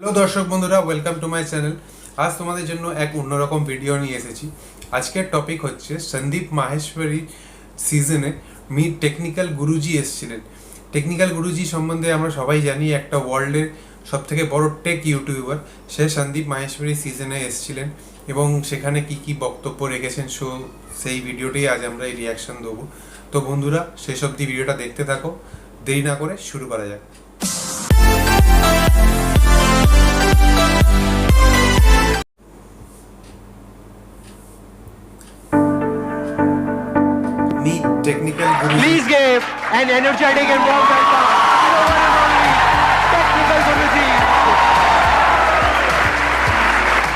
Hello দর্শক বন্ধুরা, welcome to my channel. আজ তোমাদের জন্য এক অন্যরকম ভিডিও নিয়ে এসেছি। আজকের টপিক হচ্ছে সন্দীপ মাহেশ্বরী সিজনে টেকনিক্যাল গুরুজি এসেছিলেন। টেকনিক্যাল গুরুজি সম্বন্ধে আমরা সবাই জানি, একটা ওয়ার্ল্ডের সবথেকে বড় টেক ইউটিউবার। সে সন্দীপ মাহেশ্বরী সিজনে এসেছিলেন এবং সেখানে কি কি বক্তব্য রেখেছেন সেই ভিডিওটাই আজ আমরা এই রিয়াকশন দেবো। তো বন্ধুরা, শেষ অবধি ভিডিওটা দেখতে থাকো। দেরি না করে শুরু করা যাক। Meet technical guru. Please give an energetic and warm welcome to the one and only technical Guruji,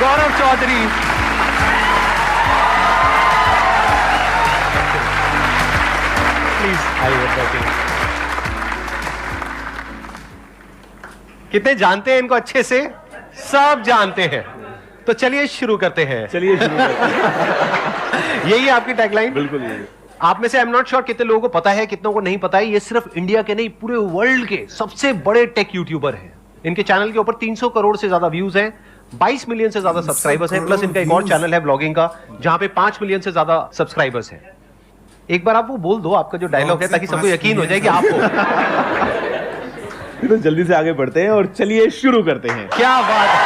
Gaurav Chaudhary. Please, I will thank you. कितने जानते हैं इनको अच्छे से? सब जानते हैं। तो चलिए शुरू करते हैं। चलिए शुरू करते हैं। यही है आपकी टैगलाइन? बिल्कुल यही। आप में से आई एम नॉट श्योर कितने लोगों को पता है, कितनों को नहीं पता है। ये सिर्फ इंडिया के नहीं, पूरे वर्ल्ड के सबसे बड़े टेक यूट्यूबर हैं। इनके चैनल के ऊपर 300 करोड़ से ज्यादा व्यूज हैं, 22 मिलियन से ज्यादा सब्सक्राइबर्स हैं, प्लस इनका एक और चैनल है ब्लॉगिंग का जहां पे 5 मिलियन से ज्यादा सब्सक्राइबर्स हैं। एक बार आप वो बोल दो, आपका जो डायलॉग है, ताकि सबको यकीन हो जाए कि आप हो। तो जल्दी से आगे बढ़ते हैं और चलिए शुरू करते हैं। क्या बात है।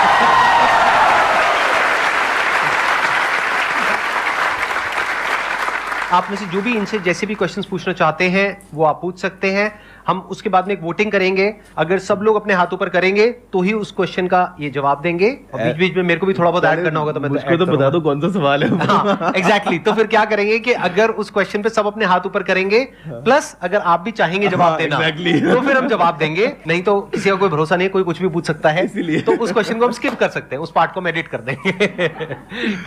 आप में से जो भी इनसे जैसे भी क्वेश्चंस पूछना चाहते हैं वो आप पूछ सकते हैं। हम उसके बाद में एक वोटिंग करेंगे। अगर सब लोग अपने हाथ ऊपर करेंगे तो ही उस क्वेश्चन का ये जवाब देंगे। और बीच बीच में मेरे को भी थोड़ा बहुत ऐड करना होगा, तो मैं मुझको तो बता दो कौन सा सवाल है। हाँ, एग्जैक्टली। तो फिर क्या करेंगे कि अगर उस क्वेश्चन पे सब अपने हाथ ऊपर करेंगे, प्लस अगर आप भी चाहेंगे जवाब देना, तो फिर हम जवाब देंगे। नहीं तो किसी का कोई भरोसा नहीं, कोई कुछ भी पूछ सकता है, इसीलिए तो उस क्वेश्चन को हम स्किप कर सकते हैं, उस पार्ट को हम एडिट कर देंगे।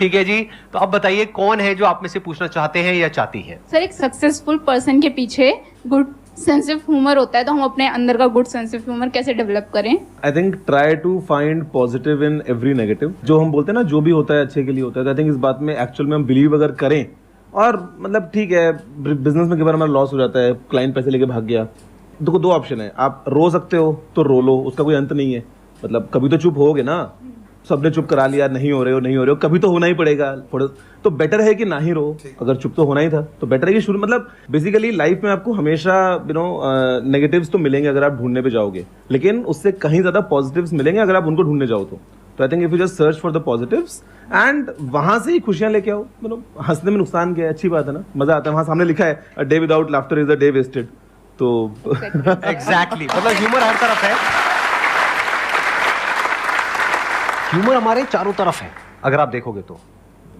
ठीक है जी। तो अब बताइए, कौन है जो आप में से पूछना चाहते हैं या चाहती है? सर, एक सक्सेसफुल पर्सन के पीछे गुड सेंस ऑफ ह्यूमर होता है, तो हम अपने अंदर का गुड सेंस ऑफ ह्यूमर कैसे डेवलप करें? I think try to find positive in every negative. जो हम बोलते हैं ना, जो भी होता है अच्छे के लिए होता है। आई थिंक इस बात में एक्चुअल में हम बिलीव अगर करें, और मतलब ठीक है, बिजनेस में कई बार हमारा लॉस हो जाता है, क्लाइंट पैसे लेके भाग गया, तो दो ऑप्शन है। आप रो सकते हो तो रो लो, उसका कोई अंत नहीं है। मतलब कभी तो चुप होगे ना, सबने चुप करा लिया, नहीं हो रहे हो, कभी तो होना ही पड़ेगा। थोड़ा तो बेटर है कि ना ही रो। अगर चुप तो होना ही था तो बेटर है कि शुरू, मतलब बेसिकली लाइफ में आपको हमेशा नेगेटिव्स तो मिलेंगे अगर आप ढूंढने पे जाओगे, लेकिन उससे कहीं ज्यादा पॉजिटिव्स मिलेंगे अगर आप उनको ढूंढने जाओ तो I think if you just search for the positives and वहां से ही खुशियां लेके आओ। हंसने में नुकसान क्या है, अच्छी बात है ना, मजा आता है। वहां सामने लिखा है a day without laughter is a day wasted. तो एग्जैक्टली, मतलब ह्यूमर हर तरफ है। ह्यूमर हमारे चारों तरफ है। अगर आप देखोगे तो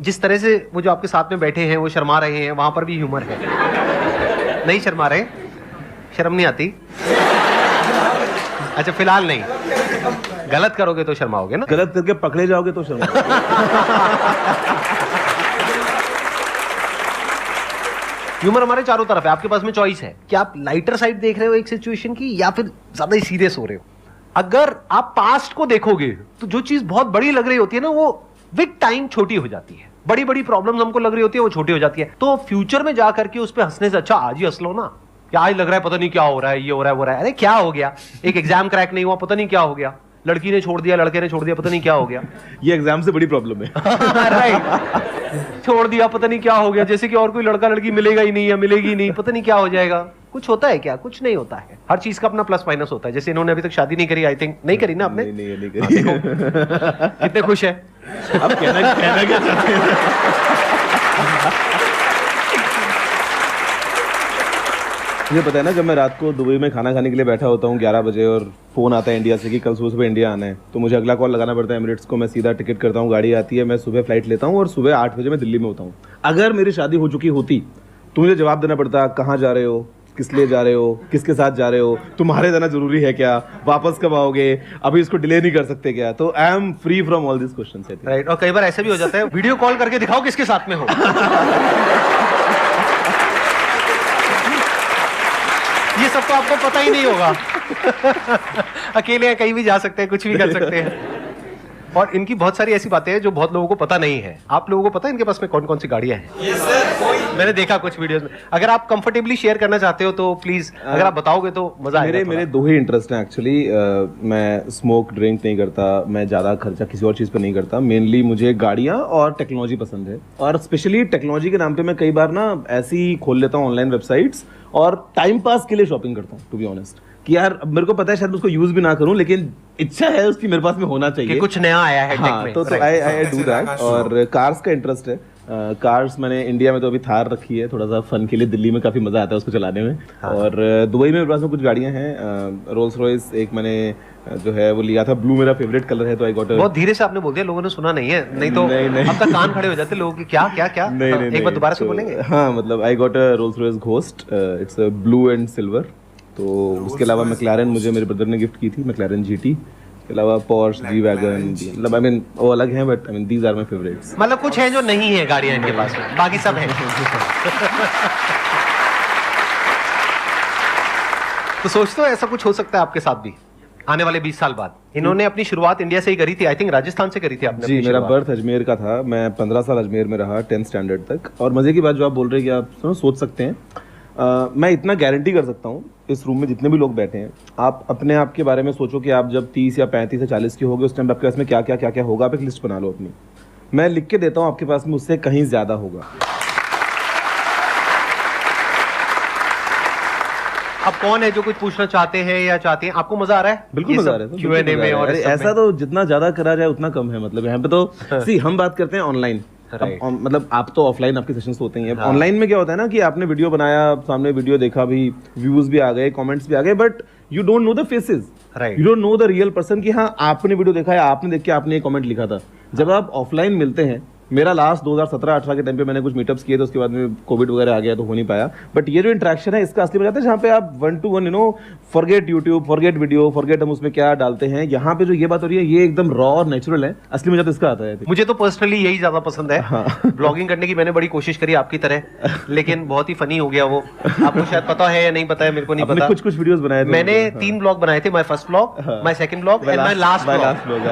जिस तरह से वो जो आपके साथ में बैठे हैं वो शर्मा रहे हैं, वहां पर भी ह्यूमर है। नहीं शर्मा रहे? शर्म नहीं आती? अच्छा, फिलहाल नहीं। गलत करोगे तो शर्माओगे ना? गलत करके पकड़े जाओगे तो शर्मा। ह्यूमर हमारे चारों तरफ है। आपके पास में चॉइस है कि आप लाइटर साइड देख रहे हो एक सिचुएशन की, या फिर ज्यादा ही सीरियस हो रहे हो। अगर आप पास्ट को देखोगे तो जो चीज बहुत बड़ी लग रही होती है ना, वो विद टाइम छोटी हो जाती है। बड़ी बड़ी प्रॉब्लम्स हमको लग रही होती है, वो छोटी हो जाती है। तो फ्यूचर में जाकर के उस पर हंसने से अच्छा आज ही हंस लो ना। क्या आज लग रहा है पता नहीं क्या हो रहा है, ये हो रहा है वो रहा है, अरे क्या हो गया, एक एग्जाम क्रैक नहीं हुआ, पता नहीं क्या हो गया, लड़की ने छोड़ दिया, लड़के ने छोड़ दिया, पता नहीं क्या हो गया। ये एग्जाम से बड़ी प्रॉब्लम है। राइट, छोड़ दिया, पता नहीं क्या हो गया, जैसे कि और कोई लड़का लड़की मिलेगा ही नहीं या मिलेगी नहीं, पता नहीं क्या हो जाएगा। कुछ होता है क्या? कुछ नहीं होता है। हर चीज का अपना प्लस माइनस होता है। जैसे इन्होंने अभी तक शादी नहीं करी, आई थिंक नहीं करी ना आपने? नहीं करी। कितने खुश है? अब कहना क्या चाहते हैं? मुझे पता है ना, जब मैं रात को दुबई में खाना खाने के लिए बैठा होता हूँ 11 बजे और फोन आता है इंडिया से कि कल सुबह इंडिया आना है, तो मुझे अगला कॉल लगाना पड़ता है एमिरेट्स को। मैं सीधा टिकट करता हूँ, गाड़ी आती है, मैं सुबह फ्लाइट लेता हूँ और सुबह 8 बजे मैं दिल्ली में होता हूँ। अगर मेरी शादी हो चुकी होती तो मुझे जवाब देना पड़ता, कहाँ जा रहे हो, किस लिए जा रहे हो, किसके साथ जा रहे हो, तुम्हारे जाना जरूरी है क्या, वापस कब आओगे, अभी इसको डिले नहीं कर सकते क्या? तो I am free from all this questions. Right. और कई बार ऐसा भी हो जाता है, वीडियो कॉल करके दिखाओ किसके साथ में हो। ये सब तो आपको पता ही नहीं होगा। अकेले कहीं भी जा सकते हैं, कुछ भी कर सकते हैं। और इनकी बहुत सारी ऐसी बातें हैं जो बहुत लोगों को पता नहीं है। आप लोगों को पता है इनके पास में कौन कौन सी गाड़ियां हैं? मैंने देखा कुछ वीडियोस में। अगर आप कंफर्टेबली शेयर करना चाहते हो तो प्लीज, अगर आप बताओगे तो मजा आएगा। मेरे दो ही इंटरेस्ट हैं एक्चुअली। मैं स्मोक ड्रिंक नहीं करता, मैं ज़्यादा खर्चा किसी और चीज़ पर नहीं करता। मेनली मुझे गाड़ियाँ और टेक्नोलॉजी पसंद है, और स्पेशली टेक्नोलॉजी के नाम पे मैं कई बार ना ऐसी खोल लेता हूँ ऑनलाइन वेबसाइट्स और टाइम पास के लिए शॉपिंग करता हूँ, टू बी ऑनेस्ट। कि यार मेरे को पता है शायद मैं उसको यूज भी ना करूं, लेकिन इच्छा है उसकी मेरे पास में होना चाहिए कि कुछ नया आया है हाँ, टेक में। तो आई डू दैट। और कार्स का इंटरेस्ट है। कार्स मैंने इंडिया में तो अभी थार रखी है, थोड़ा सा फन के लिए। दिल्ली में काफी मजा आता है उसको चलाने में। और दुबई में मेरे पास में कुछ गाड़ियां हैं। रोल्स रॉयस एक मैंने जो है वो लिया था, ब्लू मेरा फेवरेट कलर है, तो आई गॉट। बहुत धीरे से आपने बोल दिया, लोगों ने सुना नहीं है, नहीं तो आपका कान खड़े हो जाते लोगों की। क्या क्या क्या? एक बार दोबारा से बोलेंगे? हाँ, मतलब I got a Rolls Royce ghost, it's blue and silver. तो उसके अलावा मैक्लारेन मुझे मेरे ब्रदर ने गिफ्ट की थी, मैक्लारेन जीटी। इसके अलावा पोर्श, जी वैगन, मतलब आई मीन वो अलग हैं, but I mean these are my favourites. मतलब कुछ है जो नहीं है गाड़ियां इनके पास में, बाकी सब है। तो सोचते हो ऐसा कुछ हो सकता है आपके साथ भी आने वाले 20 साल बाद? इन्होंने अपनी शुरुआत इंडिया से ही करी थी, आई थिंक राजस्थान से करी थी आपने। जी, मेरा बर्थ अजमेर का था। मैं 15 साल अजमेर में रहा, 10th स्टैंडर्ड तक। और मजे की बात जो आप बोल रहे हैं कि आप सोच सकते हैं, मैं इतना गारंटी कर सकता हूँ, इस रूम में जितने भी लोग बैठे हैं, आप अपने आप के बारे में सोचो कि आप जब 30 या 35 या 40 के होगे, उस टाइम आपके पास में क्या क्या होगा। आप एक लिस्ट बना लो अपनी। मैं लिख के देता हूँ, आपके पास में उससे कहीं ज्यादा होगा। अब कौन है जो कुछ पूछना चाहते हैं या चाहते हैं? आपको मजा आ रहा है? बिल्कुल मजा आ रहा है Q&A में। और ऐसा तो जितना ज्यादा करा जाए उतना कम है। मतलब यहाँ पे तो सी हम बात करते हैं ऑनलाइन, मतलब आप तो ऑफलाइन आपके सेशंस होते हैं। ऑनलाइन में क्या होता है ना कि आपने वीडियो बनाया, सामने वीडियो देखा भी, व्यूज भी आ गए, कमेंट्स भी आ गए, but you don't know the faces, you don't know the real person कि हाँ आपने वीडियो देखा है, आपने देख के आपने एक कमेंट लिखा था। जब आप ऑफलाइन मिलते हैं, मेरा लास्ट 2017-18 के टाइम पे मैंने कुछ मीटअप्स किए थे, उसके बाद में कोविड वगैरह आ गया तो हो नहीं पाया। बट ये जो इंटरेक्शन है इसका असली मजा आता है जहाँ पे आप 1-to-1 forget YouTube, forget video, forget हम उसमें क्या डालते हैं। यहाँ पे जो ये बात हो रही है ये एकदम रॉ और नेचुरल है। असली मजा तो इसका आता है। मुझे तो पर्सनली यही ज्यादा पसंद है। ब्लॉगिंग करने की मैंने बड़ी कोशिश करी आपकी तरह, लेकिन बहुत ही फनी हो गया वो। आपको शायद पता है या नहीं पता है, मेरे को नहीं पता। कुछ वीडियोस बनाए थे मैंने 3 ब्लॉग बनाए थे, my first blog, my second blog and my last blog.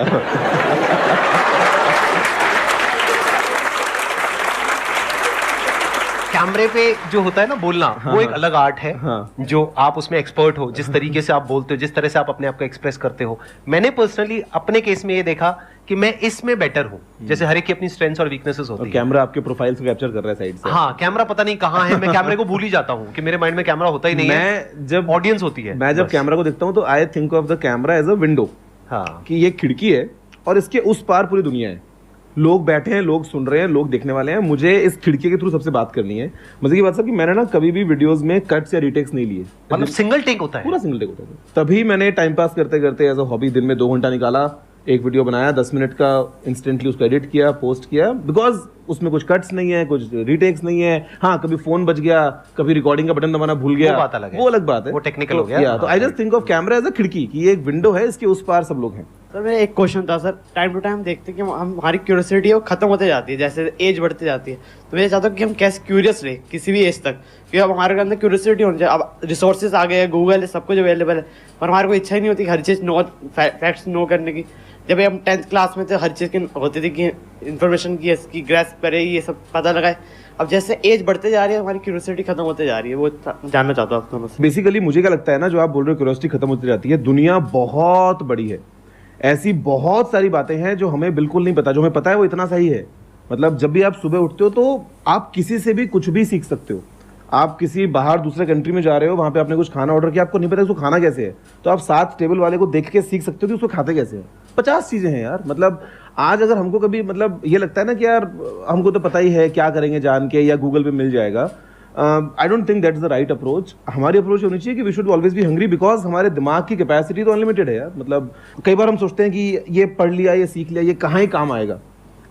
कैमरे पे जो होता है ना बोलना, वो एक अलग आर्ट है। जो आप उसमें एक्सपर्ट हो, जिस तरीके से आप बोलते हो, जिस तरह से आप अपने आप को एक्सप्रेस करते हो। मैंने पर्सनली अपने केस में ये देखा कि मैं इसमें बेटर हूँ। जैसे हर एक की अपनी स्ट्रेंथ्स और वीकनेसेस होती है। कैमरा आपके प्रोफाइल से कैप्चर कर रहा है साइड से। हाँ, कैमरा पता नहीं कहाँ है, मैं कैमरे को भूल ही जाता हूँ कि मेरे माइंड में कैमरा होता ही नहीं है। जब ऑडियंस होती है, मैं जब कैमरा को देखता हूँ तो I think of the camera as a window. हाँ, कि ये खिड़की है और इसके उस पार पूरी दुनिया है। लोग बैठे हैं, लोग सुन रहे हैं, लोग देखने वाले हैं। मुझे इस खिड़की के थ्रू सबसे बात करनी है। मजे की बात सर कि मैंने ना कभी भी वीडियोस में कट्स या रीटेक्स नहीं लिए। मतलब सिंगल टेक होता है, पूरा सिंगल टेक होता है। तभी मैंने टाइम पास करते करते एज अ हॉबी दिन में 2 घंटा निकाला, एक वीडियो बनाया 10 मिनट का, इंस्टेंटली उसको एडिट किया, पोस्ट किया। बिकॉज उसमें कुछ कट्स नहीं है, कुछ रीटेक्स नहीं है। हाँ, कभी फोन बच गया, कभी रिकॉर्डिंग का बटन दबाना भूल गया, वो बात अलग है, वो अलग बात है, वो टेक्निकल हो गया। तो I just think of camera as a खिड़की कि ये एक विंडो है, इसके उस पार सब लोग हैं। सर मेरा एक क्वेश्चन था सर, टाइम टू टाइम देखते हैं कि हमारी क्यूरियोसिटी है वो खत्म होते जाती है, जैसे एज बढ़ती जाती है। तो मैं चाहता हूँ कि हम कैसे क्यूरियस रहे किसी भी एज तक, क्योंकि अब हमारे अंदर क्यूरियोसिटी होनी चाहिए। अब रिसोर्सेज आ गए हैं, गूगल है, सब कुछ अवेलेबल है, पर हमारे को इच्छा ही नहीं होती कि हर चीज़ फैक्ट्स नो करने की। जब हम 10th क्लास में थे, हर चीज़ की होती थी कि इन्फॉर्मेशन की इसकी ग्रेस्प करे, ये सब पता लगाए। अब जैसे एज बढ़ते जा रही है, हमारी क्यूरियोसिटी खत्म होते जा रही है। वो जानना चाहता हूँ आप दोनों से। बेसिकली मुझे क्या लगता है ना, जो आप बोल रहे हो क्यूरियोसिटी खत्म होती जाती है, दुनिया बहुत बड़ी है। ऐसी बहुत सारी बातें हैं जो हमें बिल्कुल नहीं पता। जो हमें पता है वो इतना सही है। मतलब जब भी आप सुबह उठते हो तो आप किसी से भी कुछ भी सीख सकते हो। आप किसी बाहर दूसरे कंट्री में जा रहे हो, वहां पे आपने कुछ खाना ऑर्डर किया, आपको नहीं पता उसको खाना कैसे है, तो आप साथ टेबल वाले को देख के सीख सकते हो कि उसको खाते कैसे है। 50 चीजें हैं यार। मतलब आज अगर हमको कभी मतलब ये लगता है ना कि यार हमको तो पता ही है, क्या करेंगे जान के, या गूगल पे मिल जाएगा। I don't think that is the right approach. हमारी अप्रोच होनी चाहिए कि we should always be hungry, because हमारे दिमाग की कैपेसिटी तो अनलिमिटेड है यार। मतलब कई बार हम सोचते हैं कि ये पढ़ लिया, ये सीख लिया, ये कहाँ ही काम आएगा।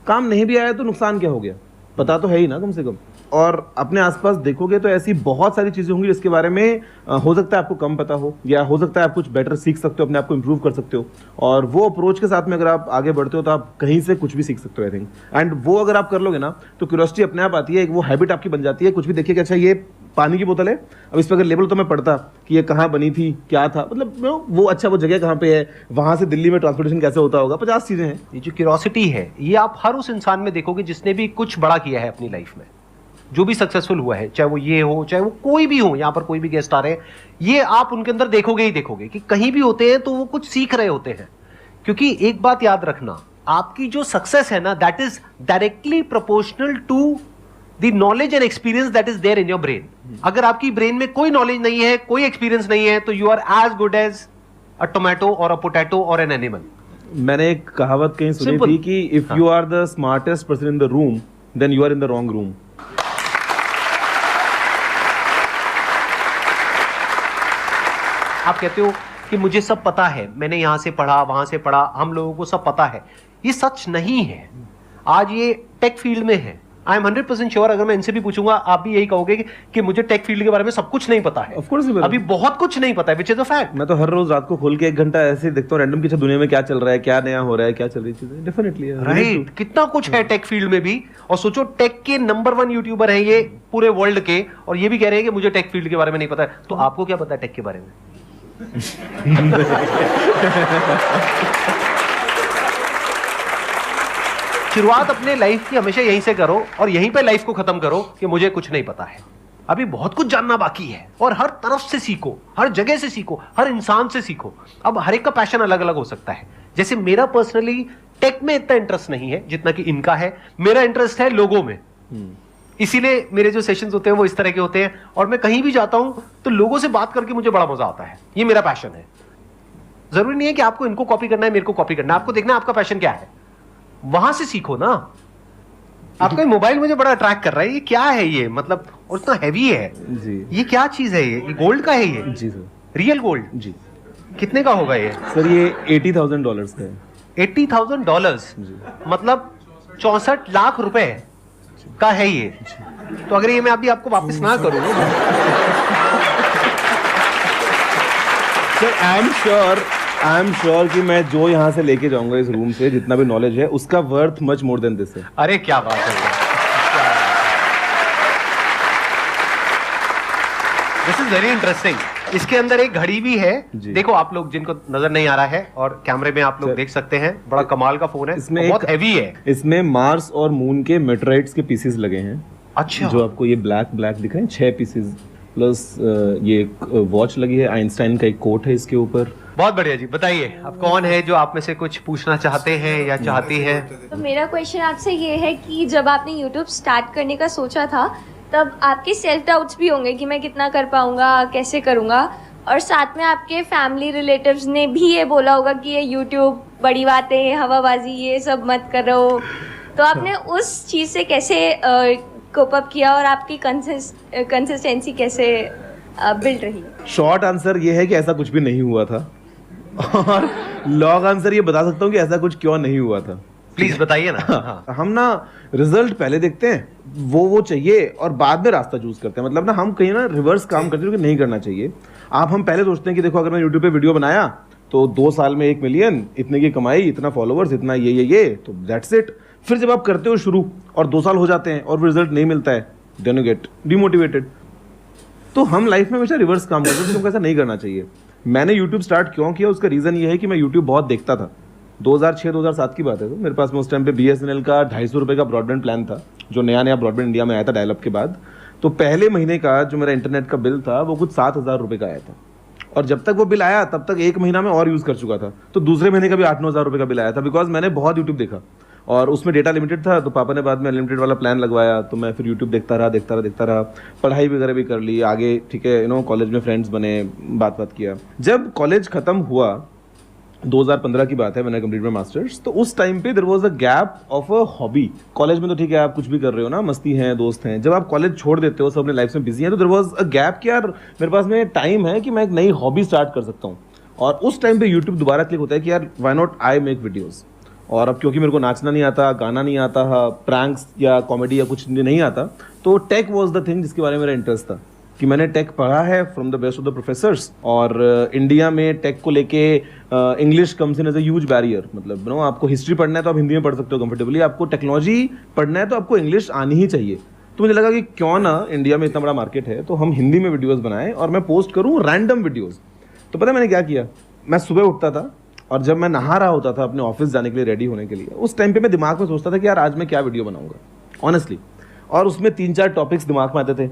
काम नहीं भी आया तो नुकसान क्या हो गया, पता तो है ही ना कम से कम। और अपने आसपास देखोगे तो ऐसी बहुत सारी चीजें होंगी जिसके बारे में हो सकता है आपको कम पता हो, या हो सकता है आप कुछ बेटर सीख सकते हो, अपने आप को इंप्रूव कर सकते हो। और वो अप्रोच के साथ में अगर आप आगे बढ़ते हो तो आप कहीं से कुछ भी सीख सकते हो आई थिंक। एंड वो अगर आप कर लोगे ना तो क्यूरियोसिटी अपने आप आती है, एक वो हैबिट आपकी बन जाती है। कुछ भी देखिए कि अच्छा ये पानी की बोतल है, अब इस पर अगर लेबल तो मैं पढ़ता कि ये कहाँ बनी थी, क्या था, मतलब वो अच्छा वो जगह कहाँ पे है, वहां से दिल्ली में ट्रांसपोर्टेशन कैसे होता होगा, 50 चीजें हैं। ये जो क्यूरियोसिटी है ये आप हर उस इंसान में देखोगे जिसने भी कुछ बड़ा किया है अपनी लाइफ में, जो भी सक्सेसफुल हुआ है, चाहे वो ये हो चाहे वो कोई भी हो, यहाँ पर कोई भी गेस्ट आ रहे हैं, ये आप उनके अंदर देखोगे ही देखोगे कि कहीं भी होते हैं तो वो कुछ सीख रहे होते हैं। क्योंकि एक बात याद रखना, आपकी जो सक्सेस है ना, that is directly proportional to the knowledge and experience that is there in your brain. अगर आपकी ब्रेन में कोई नॉलेज नहीं है, कोई एक्सपीरियंस नहीं है, तो you are as good as a tomato और अ पोटैटो और एन एनिमल। मैंने एक कहावत कहीं सुनी Simple. थी कि if you are the smartest person in the room then you are in the wrong room. आप कहते हो कि मुझे सब पता है, मैंने यहां से पढ़ा वहां से पढ़ा, हम लोगों को सब पता है। ये सच नहीं है। आज ये टेक फील्ड में है। आई एम 100% श्योर, अगर मैं इनसे भी पूछूंगा आप भी यही कहोगे कि मुझे टेक फील्ड के बारे में सब कुछ नहीं पता है। Of course नहीं पता। अभी बहुत कुछ नहीं पता है, विच इज अ फैक्ट। मैं तो हर रोज रात को खोल के 1 घंटा ऐसे ही देखता हूँ रैंडम की दुनिया में क्या चल रहा है, क्या नया हो रहा है, क्या चल रही चीजें। डेफिनेटली राइट, कितना कुछ है टेक फील्ड में भी। और सोचो टेक के नंबर 1 यूट्यूबर हैं ये पूरे वर्ल्ड के, और ये भी कह रहे हैं कि मुझे टेक फील्ड के बारे में नहीं पता है। तो आपको क्या पता है टेक के बारे में? शुरुआत अपने लाइफ की हमेशा यहीं से करो और यहीं पे लाइफ को खत्म करो कि मुझे कुछ नहीं पता है। अभी बहुत कुछ जानना बाकी है, और हर तरफ से सीखो, हर जगह से सीखो, हर इंसान से सीखो। अब हर एक का पैशन अलग अलग हो सकता है। जैसे मेरा पर्सनली टेक में इतना इंटरेस्ट नहीं है जितना कि इनका है। मेरा इंटरेस्ट है लोगों में, इसीलिए मेरे जो सेशंस होते हैं वो इस तरह के होते हैं। और मैं कहीं भी जाता हूं तो लोगों से बात करके मुझे बड़ा मजा आता है। ये मेरा पैशन है। जरूरी नहीं है कि आपको इनको कॉपी करना है, मेरे को कॉपी करना है। आपको देखना है आपका पैशन क्या है, वहां से सीखो ना। आपका मोबाइल मुझे बड़ा अट्रैक्ट कर रहा है। ये क्या है ये, मतलब और इतना हैवी है जी। ये क्या चीज है? ये गोल्ड का है? ये जी सर। Real gold? जी कितने का होगा ये? सर ये $80,000 का है। $80,000 मतलब 64 लाख रुपए का है ये। तो अगर ये मैं अभी आपको वापस ना करूं सर आई एम श्योर कि मैं जो यहाँ से लेके जाऊंगा इस रूम से, जितना भी नॉलेज है उसका worth much more than this है। अरे क्या बात है, दिस इज वेरी इंटरेस्टिंग। इसके अंदर एक घड़ी भी है। देखो आप लोग जिनको नजर नहीं आ रहा है, और कैमरे में आप लोग देख सकते हैं, बड़ा कमाल का फोन है। इसमें बहुत हैवी है। इसमें मार्स और मून के मेटेराइट्स के पीसेस लगे हैं। अच्छा, जो आपको ये ब्लैक दिख रहे हैं, 6 पीसेस, प्लस ये वॉच लगी है, आइंस्टाइन का एक कोट है इसके ऊपर। बहुत बढ़िया जी। बताइए अब कौन है जो आप में से कुछ पूछना चाहते हैं या चाहती है? तो मेरा क्वेश्चन आपसे ये है कि जब आपने यूट्यूब स्टार्ट करने का सोचा था तब आपके सेल्फ डाउट्स भी होंगे कि मैं कितना कर पाऊंगा, कैसे करूंगा, और साथ में आपके फैमिली रिलेटिव्स ने भी ये बोला होगा कि ये यूट्यूब बड़ी बातें, हवाबाजी, ये सब मत करो। तो आपने उस चीज़ से कैसे कोप अप किया और आपकी कंसिस्टेंसी कैसे बिल्ड रही? शॉर्ट आंसर ये है कि ऐसा कुछ भी नहीं हुआ था, और लॉन्ग आंसर ये बता सकता हूँ कि ऐसा कुछ क्यों नहीं हुआ था। प्लीज बताइए ना। हाँ। हम ना रिजल्ट पहले देखते हैं, वो चाहिए, और बाद में रास्ता चूज करते हैं। मतलब ना हम कहीं ना रिवर्स काम करते हैं, जो कि नहीं करना चाहिए। हम पहले सोचते हैं कि देखो अगर मैं यूट्यूब पे वीडियो बनाया तो 2 साल में 1 मिलियन, इतने की कमाई, इतना फॉलोवर्स, इतना ये तो दैट्स इट। फिर जब आप करते हो शुरू और 2 साल हो जाते हैं और रिजल्ट नहीं मिलता है, देन यू गेट डिमोटिवेटेड। तो हम लाइफ में हमेशा रिवर्स काम करते हैं, तुमको ऐसा नहीं करना चाहिए। मैंने यूट्यूब स्टार्ट क्यों किया, उसका रीजन ये है कि मैं यूट्यूब बहुत देखता था। 2006-2007 की बात है। तो मेरे पास में उस टाइम पे BSNL का 250 रुपये का ब्रॉडबैंड प्लान था, जो नया ब्रॉडबैंड इंडिया में आया था डायल अप के बाद। तो पहले महीने का जो मेरा इंटरनेट का बिल था वो कुछ 7,000 रुपये का आया था, और जब तक वो बिल आया तब तक 1 महीना में और यूज कर चुका था। तो दूसरे महीने का भी 8-9 हज़ार रुपये का बिल आया था, बिकॉज मैंने बहुत यूट्यूब देखा और उसमें डेटा लिमिटेड था। तो पापा ने बाद में अनलिमिटेड वाला प्लान लगवाया, तो मैं फिर यूट्यूब देखता रहा। पढ़ाई वगैरह भी कर ली आगे, ठीक है, कॉलेज में फ्रेंड्स बने, बात किया। जब कॉलेज खत्म हुआ, 2015 की बात है, मैंने कंप्लीट माय मास्टर्स। तो उस टाइम पे there was a gap of a hobby. College में तो ठीक है आप कुछ भी कर रहे हो ना, मस्ती है, दोस्त हैं। जब आप कॉलेज छोड़ देते हो, सब अपने लाइफ में बिजी हैं, तो देयर वाज अ गैप कि यार मेरे पास में टाइम है कि मैं एक नई हॉबी स्टार्ट कर सकता हूँ। और उस टाइम पे यूट्यूब दोबारा क्लिक होता है कि यार why not I make videos. और अब क्योंकि मेरे को नाचना नहीं आता, गाना नहीं आता, प्रैंक्स या कॉमेडी या कुछ नहीं आता, तो टेक वाज द थिंग जिसके बारे में मेरा इंटरेस्ट था। कि मैंने टेक पढ़ा है from the best of the professors, और इंडिया में टेक को लेके English comes in as a huge barrier. मतलब आपको हिस्ट्री पढ़ना है तो आप हिंदी में पढ़ सकते हो कंफर्टेबली, आपको टेक्नोलॉजी पढ़ना है तो आपको इंग्लिश आनी ही चाहिए। तो मुझे लगा कि क्यों ना इंडिया में इतना बड़ा मार्केट है तो हम हिंदी में वीडियोस बनाएं और मैं पोस्ट करूं रैंडम वीडियोस। तो पता है मैंने क्या किया, मैं सुबह उठता था और जब मैं नहा रहा होता था अपने ऑफिस जाने के लिए रेडी होने के लिए, उस टाइम पे मैं दिमाग में सोचता था कि यार आज मैं क्या वीडियो बनाऊंगा ऑनेस्टली, और उसमें 3-4 टॉपिक्स दिमाग में आते थे।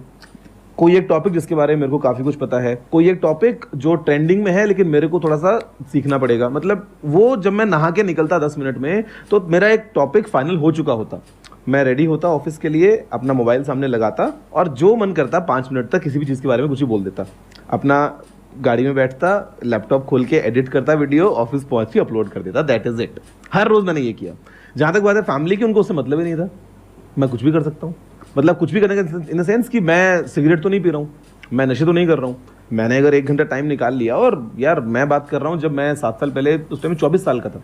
कोई एक टॉपिक जिसके बारे में मेरे को काफ़ी कुछ पता है, कोई एक टॉपिक जो ट्रेंडिंग में है लेकिन मेरे को थोड़ा सा सीखना पड़ेगा। मतलब वो जब मैं नहा के निकलता 10 मिनट में तो मेरा एक टॉपिक फाइनल हो चुका होता। मैं रेडी होता ऑफिस के लिए, अपना मोबाइल सामने लगाता और जो मन करता 5 मिनट तक किसी भी चीज़ के बारे में कुछ भी बोल देता। अपना गाड़ी में बैठता, लैपटॉप खोल के एडिट करता वीडियो, ऑफिस पहुंच के अपलोड कर देता। That is it. हर रोज़ मैंने ये किया। जहाँ तक बात है फैमिली की, उनको उससे मतलब ही नहीं था। मैं कुछ भी कर सकता हूँ, मतलब कुछ भी करने का इन द सेंस कि मैं सिगरेट तो नहीं पी रहा हूँ, मैं नशे तो नहीं कर रहा हूँ। मैंने अगर 1 घंटा टाइम निकाल लिया, और यार मैं बात कर रहा हूँ जब मैं 7 साल पहले, उस टाइम 24 साल का था,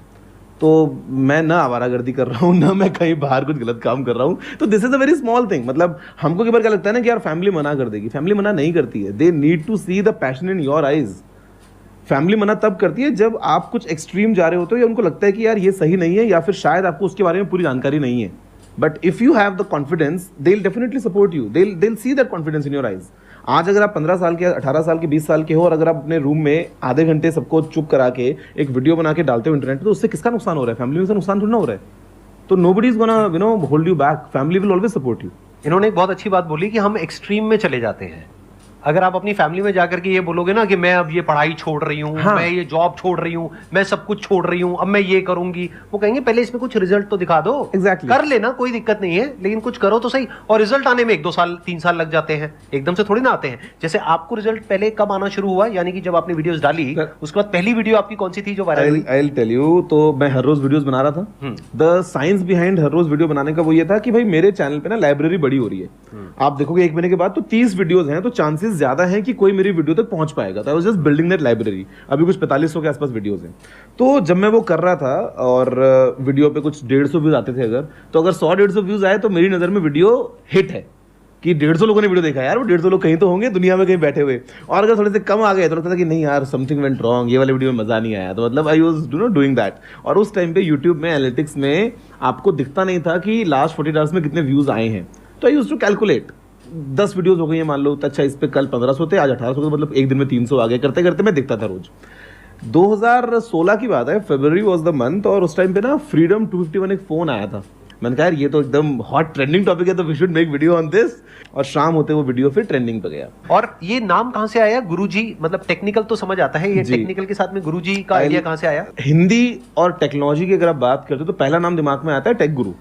तो मैं ना आवारागर्दी कर रहा हूँ, ना मैं कहीं बाहर कुछ गलत काम कर रहा हूँ। तो this is a very small thing. मतलब हमको कई बार क्या लगता है ना कि यार फैमिली मना कर देगी, फैमिली मना नहीं करती है। They need to see the passion in your eyes. Family मना तब करती है जब आप कुछ एक्सट्रीम जा रहे होते हो या उनको लगता है कि यार ये सही नहीं है, या फिर शायद आपको उसके बारे में पूरी जानकारी नहीं है। But if you have the confidence, they will definitely support you, they will see that confidence in your eyes. आज अगर आप 15 साल के, 18 साल के, 20 साल के हो, और अगर आप अपने रूम में आधे घंटे सबको चुप करा के एक वीडियो बना के डालते हो इंटरनेट पे, तो उससे किसका नुकसान हो रहा है? फैमिली में से नुकसान थोड़ा ना हो रहा है। तो nobody is gonna hold you back, family will always support you. इन्होंने एक बहुत अच्छी बात बोली कि हम एक्सट्रीम में चले जाते हैं। अगर आप अपनी फैमिली में जाकर के ये बोलोगे ना कि मैं अब ये पढ़ाई छोड़ रही हूँ, हाँ। मैं ये जॉब छोड़ रही हूँ, मैं सब कुछ छोड़ रही हूँ, अब मैं ये करूंगी, वो कहेंगे पहले इसमें कुछ रिजल्ट तो दिखा दो। Exactly. कर लेना, कोई दिक्कत नहीं है, लेकिन कुछ करो तो सही। और रिजल्ट आने में 1-2 साल 3 साल लग जाते हैं, एकदम से थोड़ी ना आते हैं। जैसे आपको रिजल्ट पहले कब आना शुरू हुआ, यानी कि जब आपने वीडियोस डाली, उसके बाद पहली वीडियो आपकी कौन सी थी जो वायरल हुई? I will tell you. तो मैं हर रोज वीडियोस बना रहा था। द साइंस बिहाइंड हर रोज वीडियो बनाने का वो ये था कि भाई मेरे चैनल पे ना लाइब्रेरी बड़ी हो रही है। आप देखोगे 1 महीने के बाद तो 30 वीडियोस हैं, तो चांसेस ज्यादा हैं कि कोई मेरी वीडियो तक पहुंच पाएगा। तो I was just building that library. अभी कुछ 4500 के आसपास वीडियोस हैं। तो जब मैं वो कर रहा था और वीडियो पे कुछ 150 व्यूज आते थे, अगर 100-150 व्यूज आए तो मेरी नजर में वीडियो हिट है कि 150 लोगों ने वीडियो देखा। यार वो 150 लोग कहीं तो होंगे दुनिया में, कहीं बैठे हुए। और अगर थोड़े से कम आ गए तो लगता था कि नहीं यार समथिंग वेंट रॉन्ग, ये वाले वीडियो में मजा नहीं आया। तो मतलब आई वाज डूइंग दैट। और उस टाइम पे यूट्यूब में एनालिटिक्स में आपको दिखता नहीं था कि लास्ट 40 आवर्स में कितने व्यूज आए हैं। तो I used to calculate 10 videos हो गई है मान लो, तो अच्छा इस पे कल 1500 थे, आज 1800 थे, मतलब एक दिन में 300 आ गए। करते करते मैं दिखता था रोज। 2016 की बात है, फरवरी वाज द मंथ, और उस टाइम पे ना फ्रीडम 251 एक फोन आया था। मैंने कहा यार ये तो एकदम हॉट ट्रेंडिंग टॉपिक है, तो we should make video on this. और शाम होते वो वीडियो फिर ट्रेंडिंग पे गया। और ये नाम कहाँ से आया गुरुजी? मतलब टेक्निकल तो समझ आता है, ये जी। टेक्निकल के साथ में गुरुजी का आइडिया कहाँ से आया? हिंदी और टेक्नोलॉजी की अगर आप बात करते हो तो पहला नाम दिमाग में आता है टेक गुरु,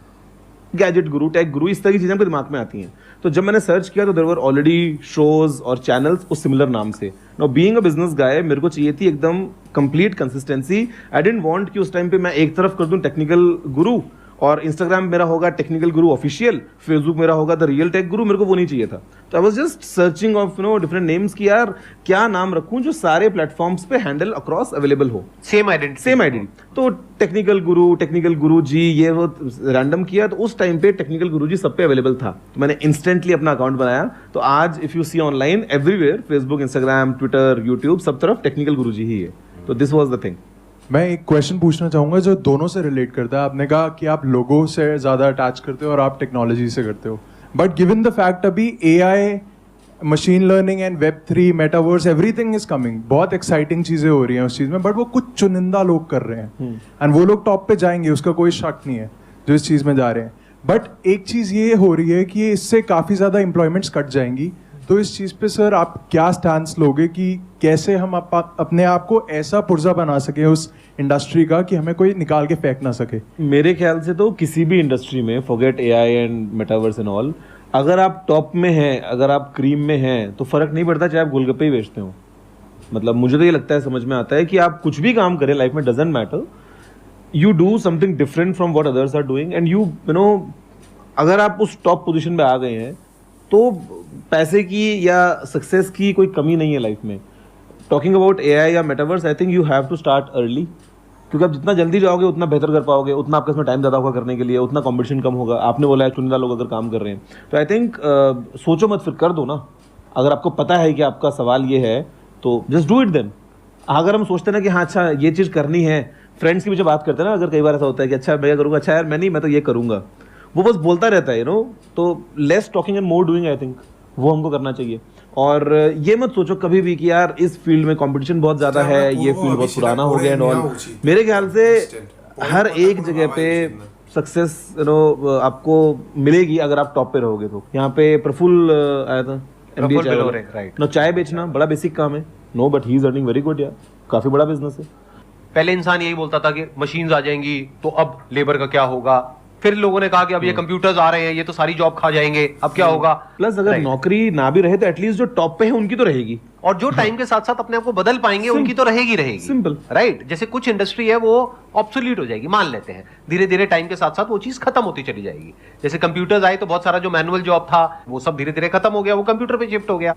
गैजेट गुरु, टेक गुरु, इस तरह की चीजें आपके दिमाग में आती हैं। तो जब मैंने सर्च किया तो देयर वर ऑलरेडी शोज और चैनल्स उस सिमिलर नाम से। Now being a business guy, मेरे को चाहिए थी एकदम complete consistency. I didn't want कि उस टाइम पे मैं एक तरफ कर दूं टेक्निकल गुरु और इंस्टाग्राम मेरा होगा टेक्निकल गुरु ऑफिशियल, फेसबुक मेरा होगा द रियल टेक गुरु। मेरे को वो नहीं चाहिए था। तो I was just searching of different names कि यार क्या नाम रखूं जो सारे प्लेटफॉर्म्स पे हैंडल अक्रॉस अवेलेबल हो, सेम आइडेंटिटी। तो टेक्निकल गुरु जी, ये वो रैंडम किया। तो उस टाइम पे टेक्निकल गुरु जी सब पे अवेलेबल था। तो मैंने इंस्टेंटली अपना अकाउंट बनाया। तो आज if you see online everywhere, Facebook, Instagram, Twitter, YouTube, सब तरफ टेक्निकल गुरु जी ही है। तो दिस वॉज द थिंग। मैं एक क्वेश्चन पूछना चाहूँगा जो दोनों से रिलेट करता है। आपने कहा कि आप लोगों से ज़्यादा अटैच करते हो और आप टेक्नोलॉजी से करते हो, बट गिवन द फैक्ट अभी AI, machine learning and Web3, metaverse, everything is coming, बहुत एक्साइटिंग चीज़ें हो रही हैं उस चीज़ में, बट वो कुछ चुनिंदा लोग कर रहे हैं एंड वो लोग टॉप पे जाएंगे, उसका कोई शक नहीं है जो इस चीज़ में जा रहे हैं। बट एक चीज़ ये हो रही है कि इससे काफ़ी ज़्यादा एम्प्लॉयमेंट्स कट जाएंगी। तो इस चीज़ पे सर आप क्या स्टैंड लोगे कि कैसे हम अपने आप को ऐसा पुर्जा बना सके उस इंडस्ट्री का कि हमें कोई निकाल के फेंक ना सके? मेरे ख्याल से तो किसी भी इंडस्ट्री में, forget AI and metaverse and all, अगर आप टॉप में हैं, अगर आप क्रीम में हैं, तो फर्क नहीं पड़ता चाहे आप गोलगप्पे ही बेचते हो। मतलब मुझे तो ये लगता है, समझ में आता है कि आप कुछ भी काम करें लाइफ में, doesn't matter, you do something different from what others are doing and you know, अगर आप उस टॉप पोजीशन पे आ गए हैं तो पैसे की या सक्सेस की कोई कमी नहीं है लाइफ में। टॉकिंग अबाउट AI या metaverse, I think you have to start early, क्योंकि आप जितना जल्दी जाओगे उतना बेहतर कर पाओगे, उतना आपके इसमें टाइम ज़्यादा होगा करने के लिए, उतना कंपटीशन कम होगा। आपने बोला है चुनिंदा लोग अगर काम कर रहे हैं, तो आई थिंक सोचो मत, फिर कर दो ना। अगर आपको पता है कि आपका सवाल ये है तो जस्ट डू इट देन। अगर हम सोचते हैं ना कि हाँ अच्छा ये चीज़ करनी है, फ्रेंड्स की पीछे बात करते हैं ना, अगर कई बार ऐसा होता है कि अच्छा मैं करूँगा, अच्छा यार मैं नहीं, मैं तो ये करूँगा, वो बस बोलता रहता है, यू नो, तो less talking and more doing, I think वो हमको करना चाहिए। और ये मत सोचो कभी भी कि यार इस फील्ड में कंपटीशन बहुत ज्यादा है, ये फील्ड बहुत पुराना हो गया एंड ऑल। मेरे ख्याल से हर एक जगह पे सक्सेस, यू नो, आपको मिलेगी अगर आप टॉप पे रहोगे। तो यहाँ पे प्रफुल्ल आया था, MBA चाय वाला, राइट। ना चाय बेचना बड़ा बेसिक काम है, no, but he is earning very good यार, काफी बड़ा बिजनेस है। पहले इंसान यही बोलता था कि मशीन्स आ जाएंगी तो अब लेबर का क्या होगा, फिर लोगों ने कहा कि अब ये कंप्यूटर्स आ रहे हैं, ये तो सारी जॉब खा जाएंगे, अब क्या होगा। प्लस अगर नौकरी ना भी रहे तो एटलीस्ट जो टॉप पे है उनकी तो रहेगी, और जो टाइम के साथ साथ अपने आप को बदल पाएंगे उनकी तो रहेगी। Simple. राइट। जैसे कुछ इंडस्ट्री है वो ऑब्सोल्यूट हो जाएगी, मान लेते हैं, धीरे धीरे टाइम के साथ साथ वो चीज खत्म होती चली जाएगी। जैसे कंप्यूटर्स आए तो बहुत सारा जो मैनुअल जॉब था वो सब धीरे धीरे खत्म हो गया, वो कंप्यूटर पे शिफ्ट हो गया।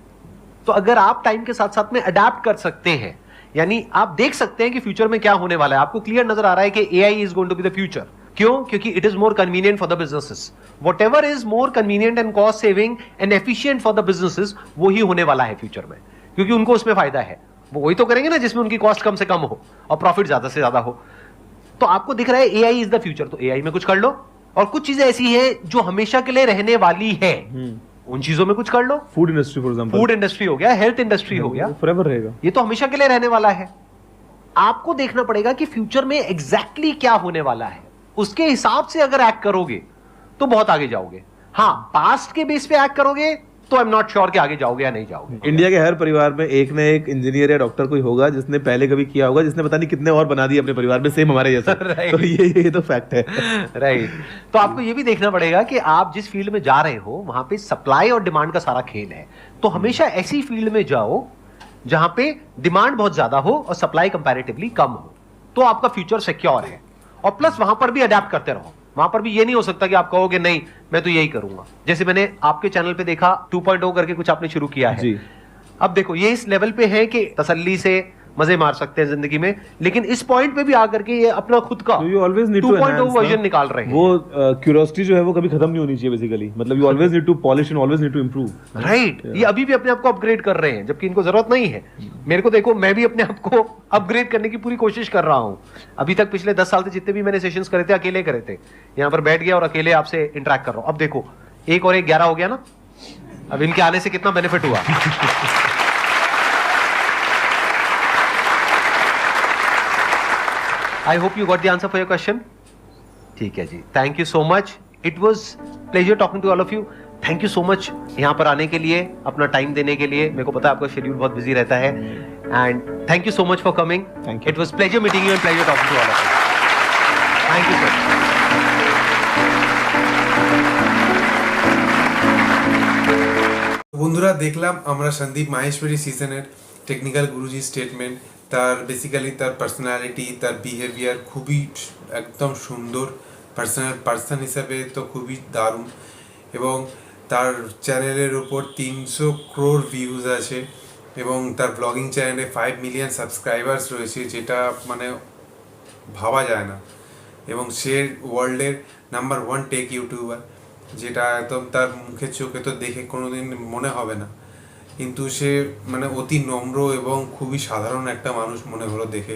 तो अगर आप टाइम के साथ साथ में अडेप्ट कर सकते हैं, यानी आप देख सकते हैं कि फ्यूचर में क्या होने वाला है, आपको क्लियर नजर आ रहा है कि AI is going to be the future. क्यों? क्योंकि it is more convenient for the businesses. Whatever is more convenient and cost saving and efficient for the businesses, वो ही होने वाला है फ्यूचर में, क्योंकि उनको उसमें फायदा है। वो वही तो करेंगे ना जिसमें उनकी कॉस्ट कम से कम हो और प्रॉफिट ज्यादा से ज्यादा हो। तो आपको दिख रहा है एआई इज द फ्यूचर, तो एआई में कुछ कर लो। और कुछ चीजें ऐसी है जो हमेशा के लिए रहने वाली है, उन चीजों में कुछ कर लो। Food industry for example, food industry हो गया, हेल्थ इंडस्ट्री हो गया, फॉरएवर रहेगा, ये तो हमेशा के लिए रहने वाला है। आपको देखना पड़ेगा कि फ्यूचर में एग्जैक्टली क्या होने वाला है, उसके हिसाब से अगर एक्ट करोगे तो बहुत आगे जाओगे। हाँ, पास्ट के बेस पे एक्ट करोगे तो आई एम नॉट श्योर कि आगे जाओगे या नहीं जाओगे। इंडिया के हर परिवार में एक ना एक इंजीनियर या डॉक्टर कोई होगा जिसने पहले कभी किया होगा, जिसने पता नहीं कितने और बना दिए अपने परिवार में सेम हमारे जैसा। तो ये तो फैक्ट है। राइट। तो आपको ये भी देखना पड़ेगा कि आप जिस फील्ड में जा रहे हो वहां पे सप्लाई और डिमांड का सारा खेल है। तो हमेशा ऐसी फील्ड में जाओ जहां पे डिमांड बहुत ज्यादा हो और सप्लाई कंपैरेटिवली कम हो, तो आपका फ्यूचर सिक्योर है। और प्लस वहां पर भी अडेप्ट करते रहो। वहां पर भी ये नहीं हो सकता कि आप कहोगे नहीं मैं तो यही करूंगा। जैसे मैंने आपके चैनल पे देखा 2.0 करके कुछ आपने शुरू किया है जी। अब देखो ये इस लेवल पे है कि तसल्ली से मजे मार सकते हैं जिंदगी में, लेकिन इस पॉइंट पे भी आकर के ये अपना खुद का You always need to 2.0 enhance, version ना? निकाल रहे हैं। वो क्यूरियोसिटी जो है वो कभी खत्म नहीं होनी चाहिए बेसिकली, मतलब you always need to polish and always need to improve. Right. ये अभी भी अपने आप को अपग्रेड कर रहे हैं जबकि इनको जरूरत नहीं है। मेरे को देखो, मैं भी अपने आप को अपग्रेड करने की पूरी कोशिश कर रहा हूं। अभी तक पिछले 10 साल से जितने भी मैंने सेशंस करे थे अकेले करे थे, यहाँ पर बैठ गया और अकेले आपसे इंटरेक्ट कर रहा हूं। अब देखो 1 और 1 11 हो गया ना। अब इनके आने से कितना बेनिफिट हुआ। I hope you got the answer for your question. ठीक है जी, thank you so much. It was pleasure talking to all of you. Thank you so much यहाँ पर आने के लिए, अपना टाइम देने के लिए। मेरे को पता है आपका शेड्यूल बहुत बिजी रहता है, and thank you so much for coming. Thank you. It was pleasure meeting you and pleasure talking to all of you. Thank you so much. বন্ধুরা দেখলাম আমরা সন্দীপ মাহেশ্বরী সিজনের টেকনিক্যাল গুরুজি স্টেটমেন্ট, তার বেসিক্যালি তার পার্সোনালিটি, তার বিহেভিয়ার খুবই একদম সুন্দর, পার্সন হিসাবে তো খুবই দারুণ, এবং তার চ্যানেলের ওপর 300 crore ভিউজ আছে এবং তার ব্লগিং চ্যানেলে 5 মিলিয়ন সাবস্ক্রাইবার্স রয়েছে, যেটা মানে ভাবা যায় না। এবং সে ওয়ার্ল্ডের নাম্বার 1 টেক ইউটিউবার, যেটা একদম তার মুখে চোখে তো দেখে কোনোদিন মনে হবে না, কিন্তু সে মানে অতি নম্র এবং খুবই সাধারণ একটা মানুষ মনে হলো দেখে।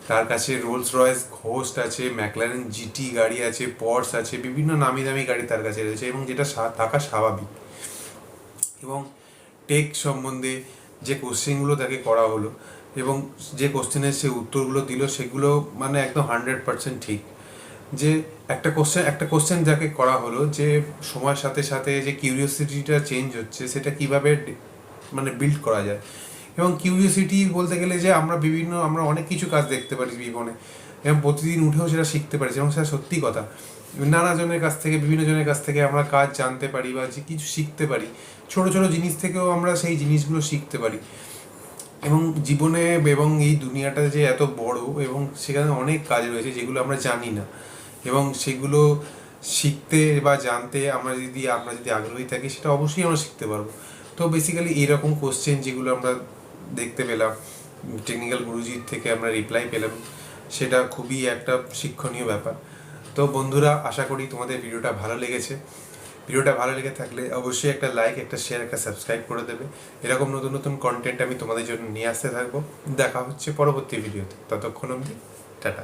তার কাছে রোলস রয়েস ঘোস্ট আছে, ম্যাকলারেন জিটি গাড়ি আছে, পর্স আছে, বিভিন্ন নামি দামি গাড়ি তার কাছে রয়েছে, এবং যেটা থাকা স্বাভাবিক। এবং টেক সম্বন্ধে যে কোশ্চেনগুলো তাকে করা হলো এবং যে কোশ্চেনের সে উত্তরগুলো দিল, সেগুলো মানে একদম 100% ঠিক। যে একটা কোশ্চেন যাকে করা হলো যে সময়ের সাথে সাথে যে কিউরিওসিটিটা চেঞ্জ হচ্ছে সেটা কিভাবে মানে বিল্ড করা যায়। এবং কিউরিওসিটি বলতে গেলে যে আমরা অনেক কিছু কাজ দেখতে পারি জীবনে এবং প্রতিদিন উঠেও সেটা শিখতে পারি, এবং সেটা সত্যি কথা। নানা জনের কাছ থেকে, বিভিন্ন জনের কাছ থেকে আমরা কাজ জানতে পারি বা যে কিছু শিখতে পারি, ছোট ছোট জিনিস থেকেও আমরা সেই জিনিসগুলো শিখতে পারি। এবং জীবনে এবং এই দুনিয়াটা যে এত বড় এবং সেখানে অনেক কাজ রয়েছে যেগুলো আমরা জানি না, এবং সেগুলো শিখতে বা জানতে আমরা যদি আগ্রহী থাকি সেটা অবশ্যই আমরা শিখতে পারবো। তো বেসিক্যালি এইরকম কোশ্চেন যেগুলো আমরা দেখতে পেলাম টেকনিক্যাল গুরুজির থেকে, আমরা রিপ্লাই পেলাম, সেটা খুবই একটা শিক্ষণীয় ব্যাপার। তো বন্ধুরা, আশা করি তোমাদের ভিডিওটা ভালো লেগেছে। ভিডিওটা ভালো লেগে থাকলে অবশ্যই একটা লাইক, একটা শেয়ার, একটা সাবস্ক্রাইব করে দেবে। এরকম নতুন নতুন কন্টেন্ট আমি তোমাদের জন্য নিয়ে আসতে থাকবো। দেখা হচ্ছে পরবর্তী ভিডিওতে, ততক্ষণ অবধি টাটা।